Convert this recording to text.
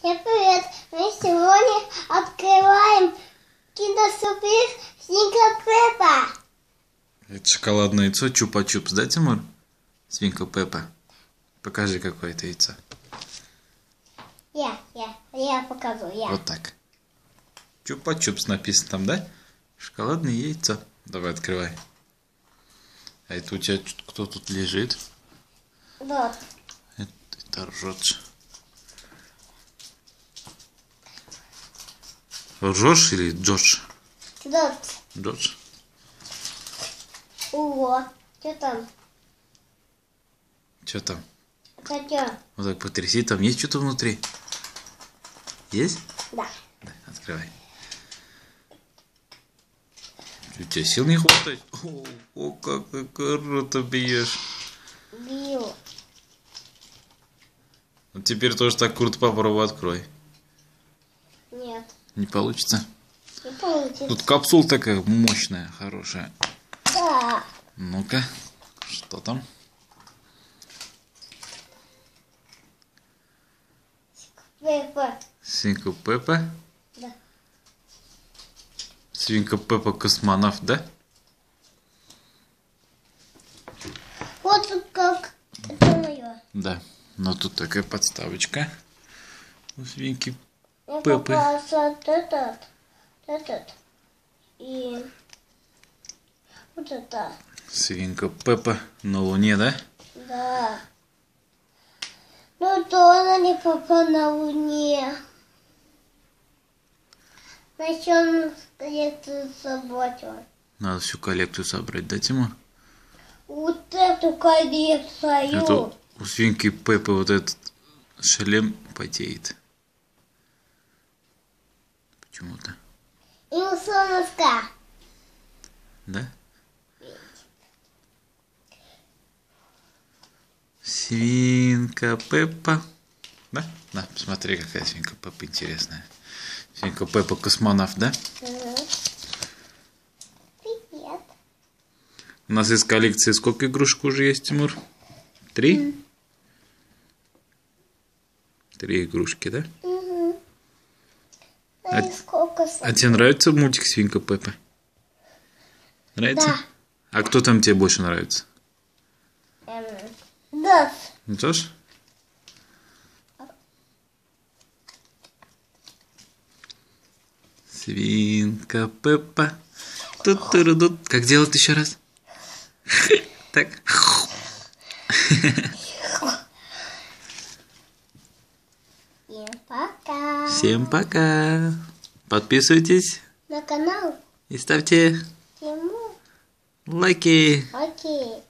Всем привет! Мы сегодня открываем киндер-сюрприз Свинка Пеппа. Это шоколадное яйцо Чупа-Чупс, да, Тимур? Свинка Пеппа. Покажи, какое это яйцо. Я покажу. Вот так. Чупа-Чупс написано там, да? Шоколадное яйцо. Давай, открывай. А это у тебя кто тут лежит? Вот. Это Джордж. Джордж или Джордж? Джордж. Ого, что там? Что там? Это что? Вот так потряси, там есть что-то внутри? Есть? Да. Открывай. У тебя сил не хватает? О, как круто бьешь. Бью. Вот теперь тоже так круто попробуй, открой. Нет. Не получится? Не получится. Тут капсула такая мощная, хорошая. Да. Ну-ка, что там? Пеппа. Свинка Пеппа? Да. Свинка Пеппа космонавт, да? Вот тут как это мое. Да. Но тут такая подставочка у свинки Я Пеппы. попался этот. И вот это. Свинка Пеппа на Луне, да? Да. Ну тоже не попал на Луне. Начнем коллекцию собрать. Надо всю коллекцию собрать, да, Тимур? Вот эту коллекцию. Это у свинки Пеппы вот этот шлем потеет. Почему-то. И у солнышка. Да? Свинка Пеппа. Да? Да, посмотри, какая свинка Пеппа интересная. Свинка Пеппа космонавт, да? Привет. У нас из коллекции сколько игрушек уже есть, Тимур? 3? 3 игрушки, да? Угу. А- Сколько А тебе нравится мультик Свинка Пеппа? Нравится? Да. А кто там тебе больше нравится? Да. Джош? Свинка Пеппа. Тут-туру-тут. Как делать еще раз? Так. Всем пока. Всем пока. Подписывайтесь На канал и ставьте Тимур. лайки. Окей.